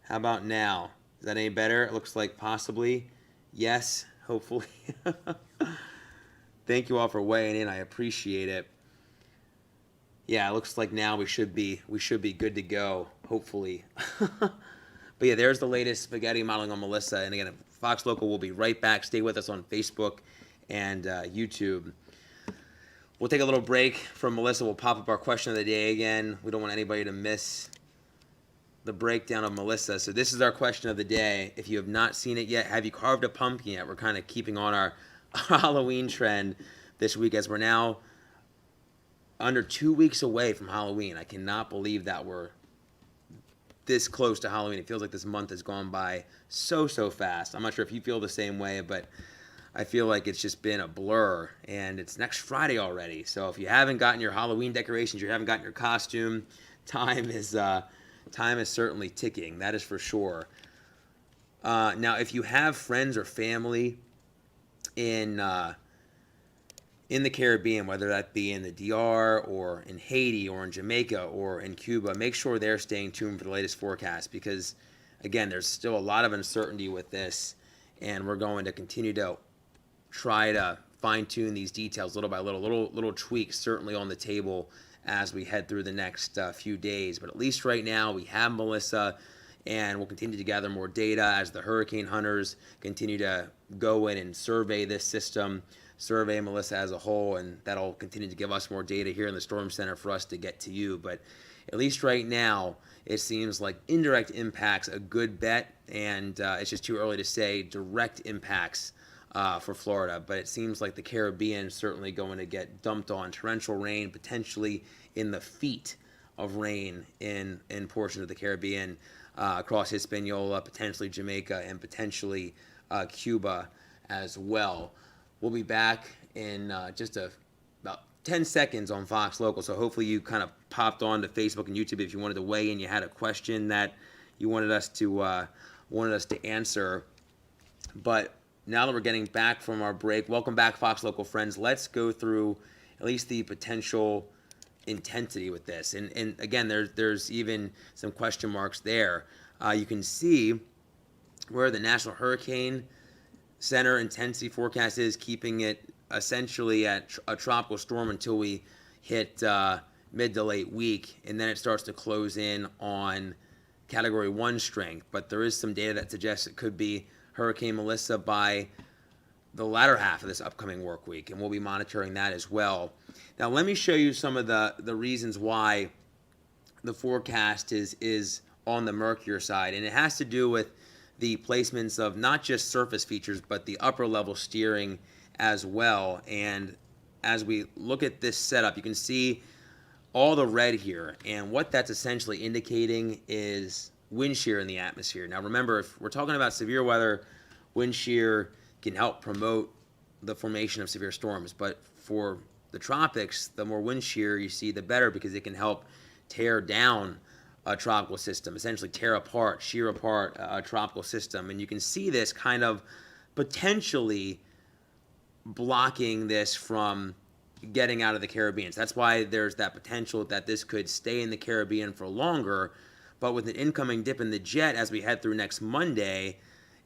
How about now? Is that any better? It looks like possibly. Yes, hopefully. Thank you all for weighing in. I appreciate it. Yeah, it looks like now we should be good to go, hopefully. But yeah, there's the latest spaghetti modeling on Melissa. And again, Fox Local will be right back. Stay with us on Facebook and YouTube. We'll take a little break from Melissa. We'll pop up our question of the day again. We don't want anybody to miss the breakdown of Melissa. So this is our question of the day. If you have not seen it yet, have you carved a pumpkin yet? We're kind of keeping on our Halloween trend this week as we're now under 2 weeks away from Halloween. I cannot believe that we're this close to Halloween. It feels like this month has gone by so fast. I'm not sure if you feel the same way, but I feel like it's just been a blur, and it's next Friday already. So if you haven't gotten your Halloween decorations, you haven't gotten your costume, time is certainly ticking. That is for sure. Now, if you have friends or family in the Caribbean, whether that be in the DR or in Haiti or in Jamaica or in Cuba, make sure they're staying tuned for the latest forecast because, again, there's still a lot of uncertainty with this, and we're going to continue to try to fine-tune these details little by little tweaks certainly on the table as we head through the next few days. But at least right now we have Melissa, and we'll continue to gather more data as the hurricane hunters continue to go in and survey this system, survey Melissa as a whole, and that'll continue to give us more data here in the Storm Center for us to get to you. But at least right now, it seems like indirect impacts a good bet, and it's just too early to say direct impacts for Florida. But it seems like the Caribbean is certainly going to get dumped on. Torrential rain, potentially in the feet of rain in portions of the Caribbean, across Hispaniola, potentially Jamaica, and potentially Cuba as well. We'll be back in just about 10 seconds on Fox Local. So hopefully you kind of popped on to Facebook and YouTube if you wanted to weigh in. You had a question that you wanted us to answer. But now that we're getting back from our break, welcome back, Fox Local friends. Let's go through at least the potential intensity with this. And again, there's even some question marks there. You can see where the National Hurricane Center intensity forecast is, keeping it essentially at a tropical storm until we hit mid to late week, and then it starts to close in on Category 1 strength. But there is some data that suggests it could be Hurricane Melissa by the latter half of this upcoming work week, and we'll be monitoring that as well. Now, let me show you some of the reasons why the forecast is on the murkier side, and it has to do with the placements of not just surface features, but the upper level steering as well. And as we look at this setup, you can see all the red here. And what that's essentially indicating is wind shear in the atmosphere. Now remember, if we're talking about severe weather, wind shear can help promote the formation of severe storms. But for the tropics, the more wind shear you see, the better, because it can help tear down a tropical system, essentially tear apart, shear apart a tropical system. And you can see this kind of potentially blocking this from getting out of the Caribbean. So that's why there's that potential that this could stay in the Caribbean for longer. But with an incoming dip in the jet as we head through next Monday,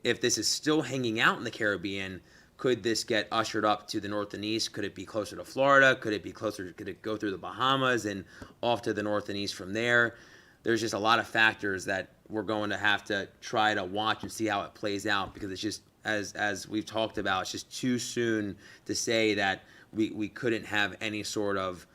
if this is still hanging out in the Caribbean, could this get ushered up to the north and east? Could it be closer to Florida? Could it go through the Bahamas and off to the north and east from there? There's just a lot of factors that we're going to have to try to watch and see how it plays out, because it's just, as we've talked about, it's just too soon to say that we couldn't have any sort of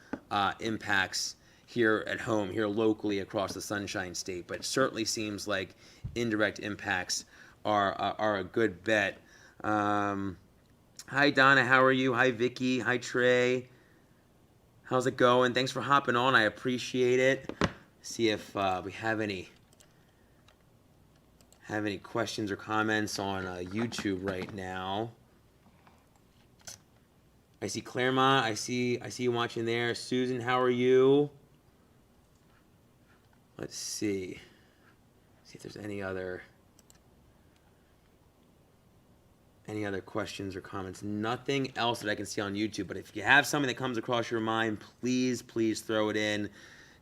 impacts here at home, here locally across the Sunshine State. But it certainly seems like indirect impacts are a good bet. Hi, Donna. How are you? Hi, Vicky. Hi, Trey. How's it going? Thanks for hopping on. I appreciate it. See if we have any questions or comments on YouTube right now. I see Claremont. I see you watching there. Susan, how are you? Let's see. See if there's any other questions or comments. Nothing else that I can see on YouTube. But if you have something that comes across your mind, please throw it in.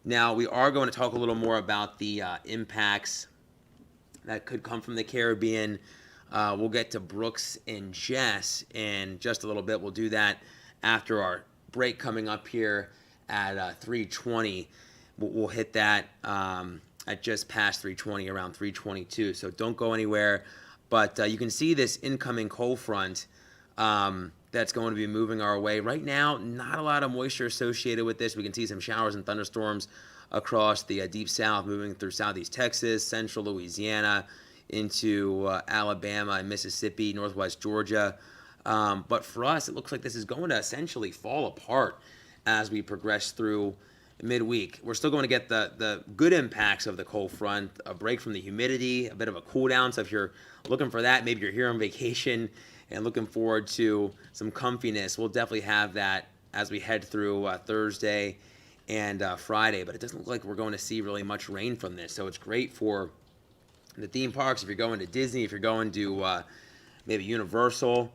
Now, we are going to talk a little more about the impacts that could come from the Caribbean. We'll get to Brooks and Jess in just a little bit. We'll do that after our break coming up here at 3:20. We'll hit that at just past 3:20, around 3:22. So don't go anywhere. But you can see this incoming cold front that's going to be moving our way. Right now, not a lot of moisture associated with this. We can see some showers and thunderstorms across the deep south, moving through southeast Texas, central Louisiana, into Alabama and Mississippi, northwest Georgia. But for us, it looks like this is going to essentially fall apart as we progress through midweek. We're still going to get the good impacts of the cold front, a break from the humidity, a bit of a cool down. So if you're looking for that, maybe you're here on vacation and looking forward to some comfiness, we'll definitely have that as we head through Thursday and Friday. But it doesn't look like we're going to see really much rain from this. So it's great for the theme parks. If you're going to Disney, if you're going to maybe Universal,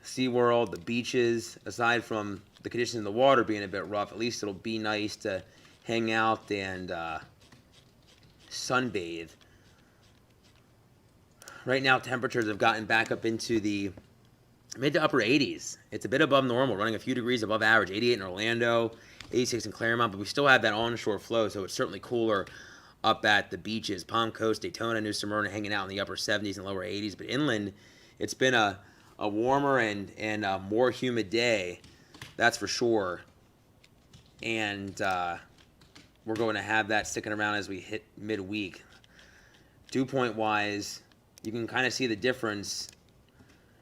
SeaWorld, the beaches, aside from the conditions in the water being a bit rough, at least it'll be nice to hang out and sunbathe. Right now, temperatures have gotten back up into the mid to upper 80s. It's a bit above normal, running a few degrees above average. 88 in Orlando, 86 in Claremont, but we still have that onshore flow, so it's certainly cooler up at the beaches. Palm Coast, Daytona, New Smyrna hanging out in the upper 70s and lower 80s, but inland, it's been a warmer and a more humid day, that's for sure. And we're going to have that sticking around as we hit midweek. Dew point wise, you can kind of see the difference.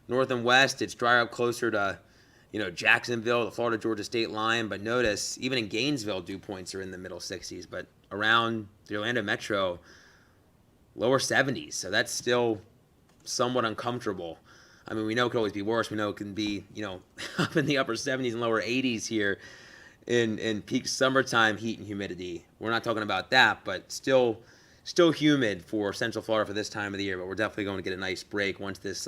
North and west, it's drier up closer to, Jacksonville, the Florida-Georgia state line. But notice, even in Gainesville, dew points are in the middle 60s. But around the Orlando metro, lower 70s. So that's still somewhat uncomfortable. I mean, we know it could always be worse. We know it can be, up in the upper 70s and lower 80s here in peak summertime heat and humidity. We're not talking about that, but still humid for Central Florida for this time of the year. But we're definitely going to get a nice break once this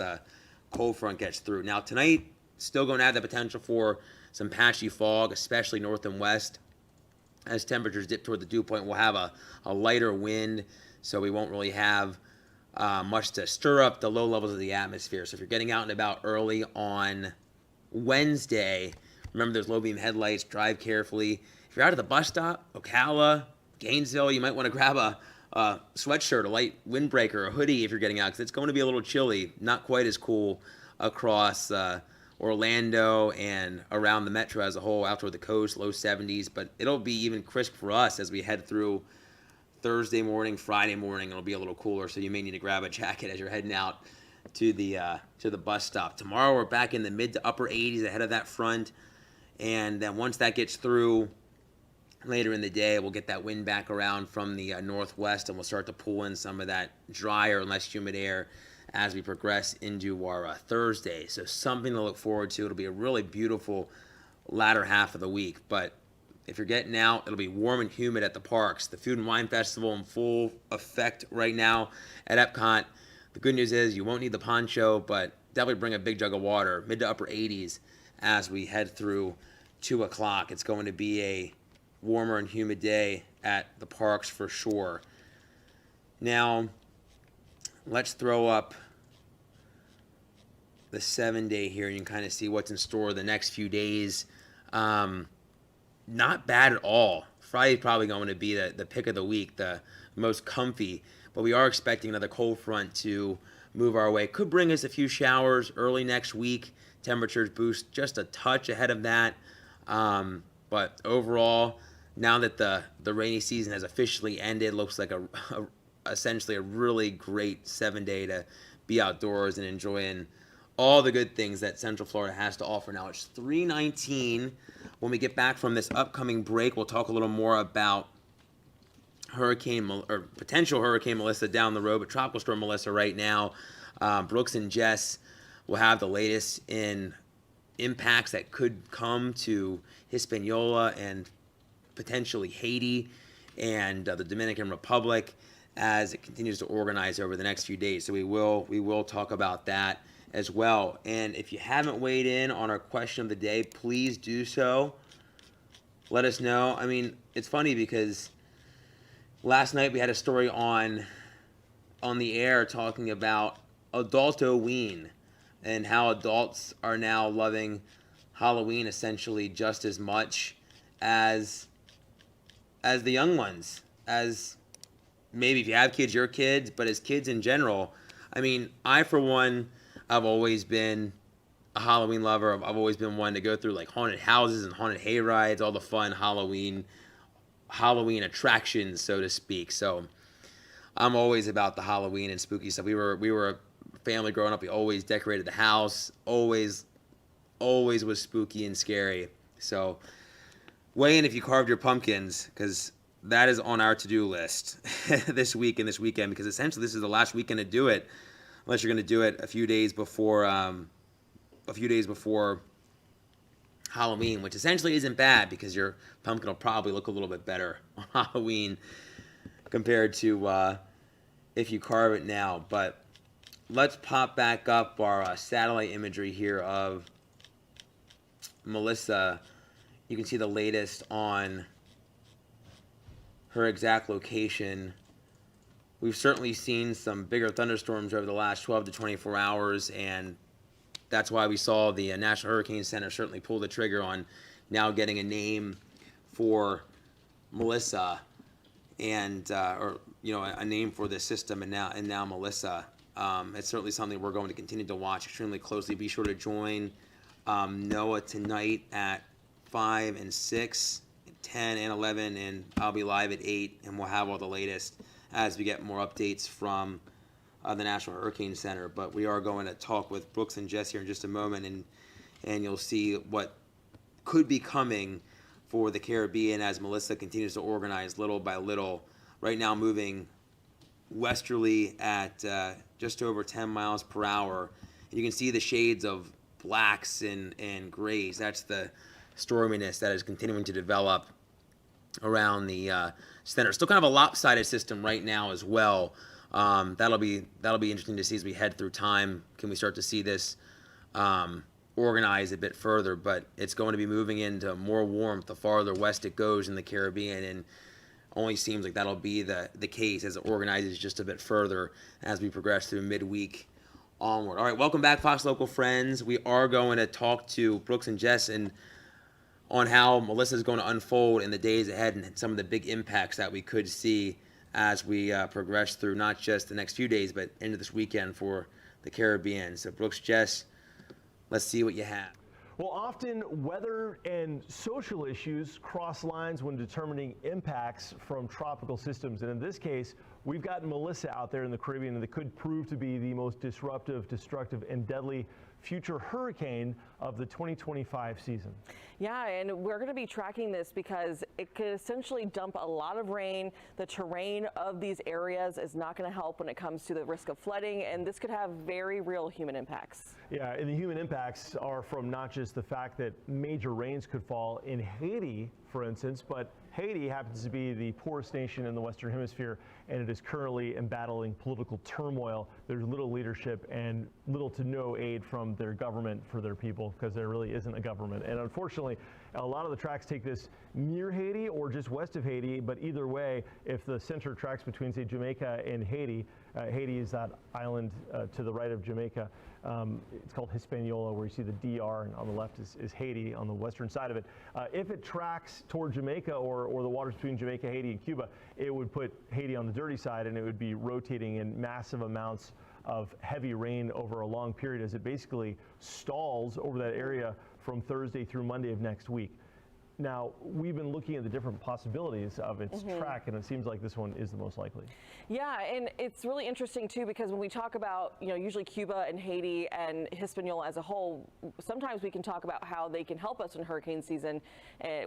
cold front gets through. Now, tonight, still going to have the potential for some patchy fog, especially north and west. As temperatures dip toward the dew point, we'll have a lighter wind, so we won't really have much to stir up the low levels of the atmosphere. So if you're getting out and about early on Wednesday, remember there's low beam headlights, drive carefully. If you're out at the bus stop, Ocala, Gainesville, you might want to grab a sweatshirt, a light windbreaker, a hoodie if you're getting out, because it's going to be a little chilly, not quite as cool across Orlando and around the metro as a whole, out toward the coast, low 70s, but it'll be even crisp for us as we head through Thursday morning, Friday morning. It'll be a little cooler, so you may need to grab a jacket as you're heading out to the bus stop. Tomorrow we're back in the mid to upper 80s ahead of that front, and then once that gets through later in the day, we'll get that wind back around from the northwest, and we'll start to pull in some of that drier and less humid air as we progress into our Thursday. So something to look forward to. It'll be a really beautiful latter half of the week. But if you're getting out, it'll be warm and humid at the parks. The Food and Wine Festival in full effect right now at Epcot. The good news is you won't need the poncho, but definitely bring a big jug of water, mid to upper 80s as we head through 2 o'clock. It's going to be a warmer and humid day at the parks for sure. Now, let's throw up the 7-day here, and you can kind of see what's in store the next few days. Not bad at all. Friday's probably going to be the pick of the week, the most comfy, but we are expecting another cold front to move our way. Could bring us a few showers early next week. Temperatures boost just a touch ahead of that. But overall, now that the rainy season has officially ended, looks like essentially a really great 7-day to be outdoors and enjoying all the good things that Central Florida has to offer. Now it's 3:19. When we get back from this upcoming break, we'll talk a little more about potential Hurricane Melissa down the road, but Tropical Storm Melissa right now. Brooks and Jess will have the latest in impacts that could come to Hispaniola and potentially Haiti and the Dominican Republic as it continues to organize over the next few days. So we will talk about that as well. And if you haven't weighed in on our question of the day, please do so. Let us know. I mean, it's funny because last night we had a story on on the air talking about adultoween and how adults are now loving Halloween essentially just as much as the young ones. As maybe if you have kids, your kids, but as kids in general. I mean, I for one, I've always been a Halloween lover. I've always been one to go through like haunted houses and haunted hay rides, all the fun Halloween attractions, so to speak. So I'm always about the Halloween and spooky stuff. We were a family growing up. We always decorated the house. Always was spooky and scary. So weigh in if you carved your pumpkins, because that is on our to-do list this week and this weekend, because essentially this is the last weekend to do it, unless you're going to do it a few days before Halloween, which essentially isn't bad because your pumpkin will probably look a little bit better on Halloween compared to if you carve it now. But let's pop back up our satellite imagery here of Melissa. You can see the latest on her exact location. We've certainly seen some bigger thunderstorms over the last 12 to 24 hours, and that's why we saw the National Hurricane Center certainly pull the trigger on now getting a name for Melissa, and a name for this system, and now Melissa. It's certainly something we're going to continue to watch extremely closely. Be sure to join NOAA tonight at 5 and 6, 10 and 11, and I'll be live at 8, and we'll have all the latest as we get more updates from the National Hurricane Center. But we are going to talk with Brooks and Jess here in just a moment, and you'll see what could be coming for the Caribbean as Melissa continues to organize little by little. Right now moving westerly at just over 10 miles per hour. And you can see the shades of blacks and grays. That's the storminess that is continuing to develop around the center. Still kind of a lopsided system right now as well. That'll be interesting to see as we head through time. Can we start to see this organize a bit further? But it's going to be moving into more warmth the farther west it goes in the Caribbean, and only seems like that'll be the case as it organizes just a bit further as we progress through midweek onward. All right, welcome back, Fox Local friends. We are going to talk to Brooks and Jess on how Melissa is going to unfold in the days ahead and some of the big impacts that we could see as we progress through not just the next few days, but into this weekend for the Caribbean. So Brooks, Jess, let's see what you have. Well, often weather and social issues cross lines when determining impacts from tropical systems. And in this case, we've got Melissa out there in the Caribbean that could prove to be the most disruptive, destructive, and deadly future hurricane of the 2025 season. Yeah, and we're going to be tracking this because it could essentially dump a lot of rain. The terrain of these areas is not going to help when it comes to the risk of flooding, and this could have very real human impacts. Yeah, and the human impacts are from not just the fact that major rains could fall in Haiti, for instance, but Haiti happens to be the poorest nation in the Western Hemisphere, and it is currently battling political turmoil. There's little leadership and little to no aid from their government for their people, because there really isn't a government. And unfortunately, a lot of the tracks take this near Haiti or just west of Haiti, but either way, if the center tracks between, say, Jamaica and Haiti, Haiti is that island to the right of Jamaica. It's called Hispaniola, where you see the DR, and on the left is Haiti on the western side of it. If it tracks toward Jamaica or the waters between Jamaica, Haiti, and Cuba, it would put Haiti on the dirty side, and it would be rotating in massive amounts of heavy rain over a long period as it basically stalls over that area from Thursday through Monday of next week. Now, we've been looking at the different possibilities of its track, and it seems like this one is the most likely. Yeah, and it's really interesting, too, because when we talk about, usually Cuba and Haiti and Hispaniola as a whole, sometimes we can talk about how they can help us in hurricane season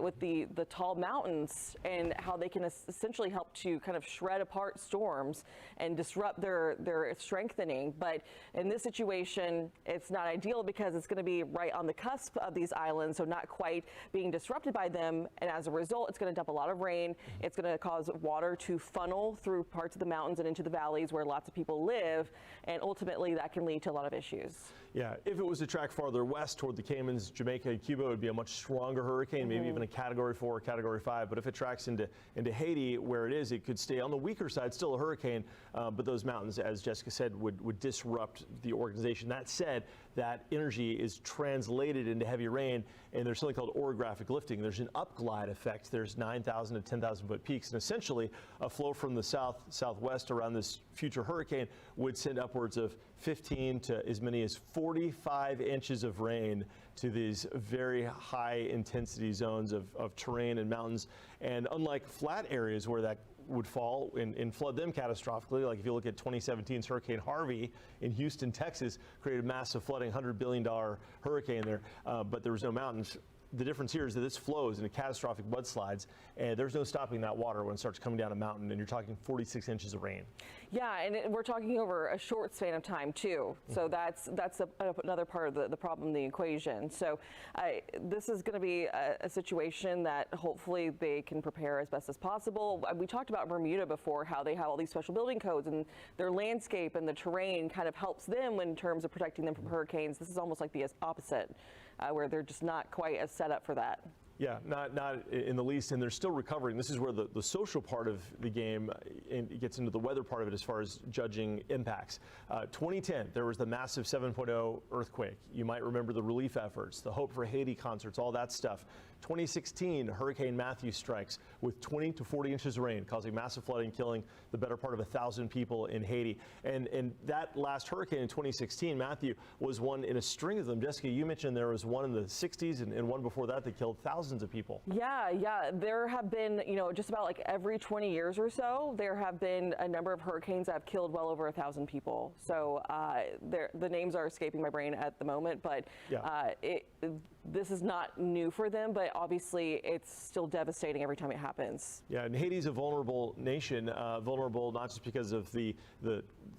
with the tall mountains and how they can essentially help to kind of shred apart storms and disrupt their strengthening. But in this situation, it's not ideal because it's going to be right on the cusp of these islands, so not quite being disrupted by them, and as a result, it's going to dump a lot of rain. It's going to cause water to funnel through parts of the mountains and into the valleys where lots of people live, and ultimately that can lead to a lot of issues. Yeah, if it was to track farther west toward the Caymans, Jamaica, and Cuba, it would be a much stronger hurricane, maybe even a Category 4 or Category 5. But if it tracks into Haiti, where it is, it could stay on the weaker side, still a hurricane. But those mountains, as Jessica said, would disrupt the organization. That said, that energy is translated into heavy rain, and there's something called orographic lifting. There's an upglide effect. There's 9,000 to 10,000 foot peaks, and essentially a flow from the southwest around this future hurricane would send upwards of 15 to as many as 45 inches of rain to these very high intensity zones of terrain and mountains. And unlike flat areas where that would fall and flood them catastrophically, like if you look at 2017's Hurricane Harvey in Houston, Texas, created massive flooding, $100 billion hurricane there, but there was no mountains. The difference here is that this flows into catastrophic mudslides, and there's no stopping that water when it starts coming down a mountain, and you're talking 46 inches of rain. Yeah, and we're talking over a short span of time too. So that's another part of the problem in the equation. So this is going to be a situation that hopefully they can prepare as best as possible. We talked about Bermuda before, how they have all these special building codes, and their landscape and the terrain kind of helps them in terms of protecting them from hurricanes. This is almost like the opposite, where they're just not quite as set up for that. Yeah, not in the least, and they're still recovering. This is where the social part of the game gets into the weather part of it as far as judging impacts. 2010, there was the massive 7.0 earthquake. You might remember the relief efforts, the Hope for Haiti concerts, all that stuff. 2016, Hurricane Matthew strikes with 20 to 40 inches of rain, causing massive flooding, killing the better part of 1,000 people in Haiti. And that last hurricane in 2016, Matthew, was one in a string of them. Jessica, you mentioned there was one in the 60s and one before that that killed thousands of people. Yeah. There have been, just about like every 20 years or so, there have been a number of hurricanes that have killed well over 1,000 people. So the names are escaping my brain at the moment, but Yeah. This is not new for them, but obviously it's still devastating every time it happens. Yeah, and Haiti's a vulnerable nation, vulnerable not just because of the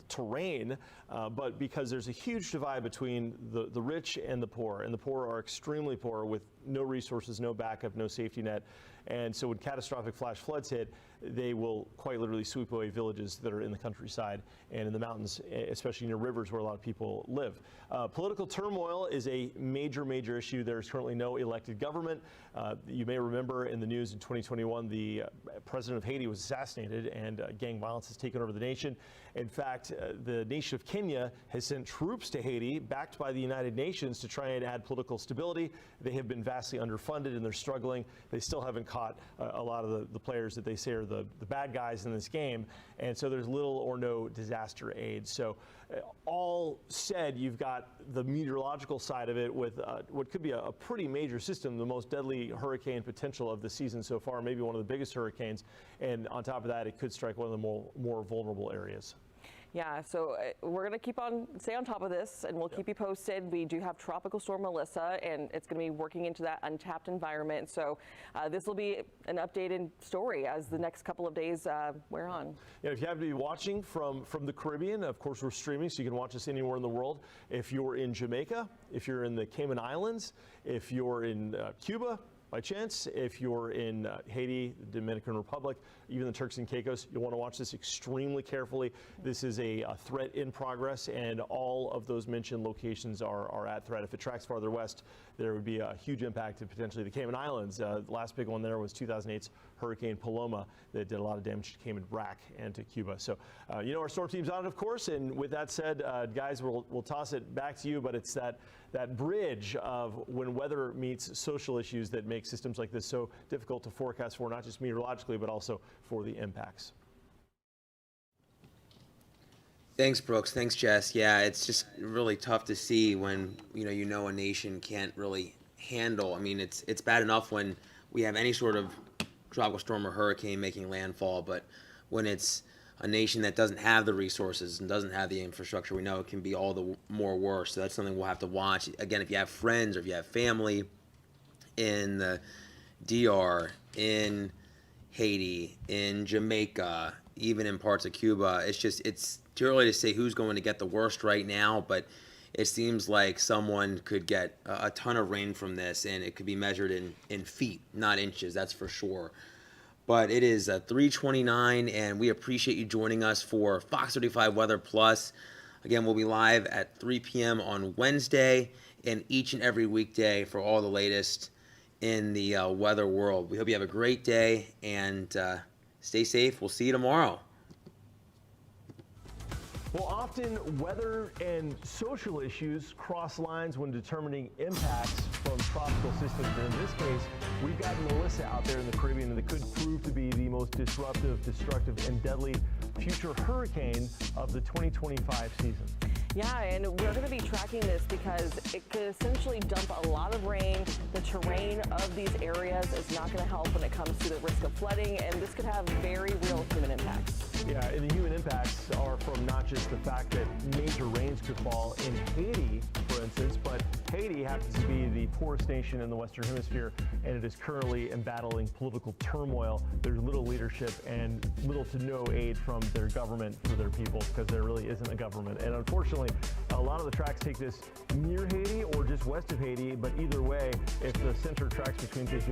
terrain, but because there's a huge divide between the rich and the poor are extremely poor with no resources, no backup, no safety net. And so when catastrophic flash floods hit, they will quite literally sweep away villages that are in the countryside and in the mountains, especially near rivers where a lot of people live. Political turmoil is a major issue. There's currently no elected government. You may remember in the news in 2021, the president of Haiti was assassinated, and gang violence has taken over the nation. In fact, the nation of Kenya has sent troops to Haiti, backed by the United Nations, to try and add political stability. They have been vastly underfunded, and they're struggling. They still haven't caught a lot of the players that they say are the bad guys in this game, and so there's little or no disaster aid. So all said, you've got the meteorological side of it with what could be a pretty major system, the most deadly hurricane potential of the season so far, maybe one of the biggest hurricanes, and on top of that, it could strike one of the more vulnerable areas. Yeah, so we're going to stay on top of this, and we'll keep you posted. We do have Tropical Storm Melissa, and it's going to be working into that untapped environment. So this will be an updated story as the next couple of days wear on. Yeah, if you happen to be watching from the Caribbean, of course we're streaming, so you can watch us anywhere in the world. If you're in Jamaica, if you're in the Cayman Islands, if you're in Cuba, by chance, if you're in Haiti, the Dominican Republic, even the Turks and Caicos, you'll want to watch this extremely carefully. This is a threat in progress, and all of those mentioned locations are at threat. If it tracks farther west, there would be a huge impact to potentially the Cayman Islands. The last big one there was 2008's Hurricane Paloma that did a lot of damage to Cayman Brac and to Cuba. So, our storm team's on it, of course, and with that said, guys, we'll toss it back to you, but it's that bridge of when weather meets social issues that make systems like this so difficult to forecast for, not just meteorologically, but also for the impacts. Thanks, Brooks. Thanks, Jess. Yeah, it's just really tough to see when a nation can't really handle. I mean, it's bad enough when we have any sort of tropical storm or hurricane making landfall, but when it's a nation that doesn't have the resources and doesn't have the infrastructure, we know it can be all the more worse. So that's something we'll have to watch. Again, if you have friends or if you have family in the DR, in Haiti, in Jamaica, even in parts of Cuba, it's too early to say who's going to get the worst right now, but it seems like someone could get a ton of rain from this, and it could be measured in feet, not inches, that's for sure. But it is 3:29, and we appreciate you joining us for Fox 35 Weather Plus. Again, we'll be live at 3 p.m. on Wednesday and each and every weekday for all the latest in the weather world. We hope you have a great day and stay safe. We'll see you tomorrow. Well, often weather and social issues cross lines when determining impacts from tropical systems. And in this case, we've got Melissa out there in the Caribbean that could prove to be the most disruptive, destructive, and deadly future hurricane of the 2025 season. Yeah, and we're going to be tracking this because it could essentially dump a lot of rain. The terrain of these areas is not going to help when it comes to the risk of flooding, and this could have very real human impacts. Yeah, and the human impacts are from not just the fact that major rains could fall in Haiti, for instance, but Haiti happens to be the poorest nation in the Western Hemisphere, and it is currently embattling political turmoil. There's little leadership and little to no aid from their government for their people because there really isn't a government. And unfortunately, a lot of the tracks take this near Haiti or just west of Haiti, but either way, if the center tracks between things,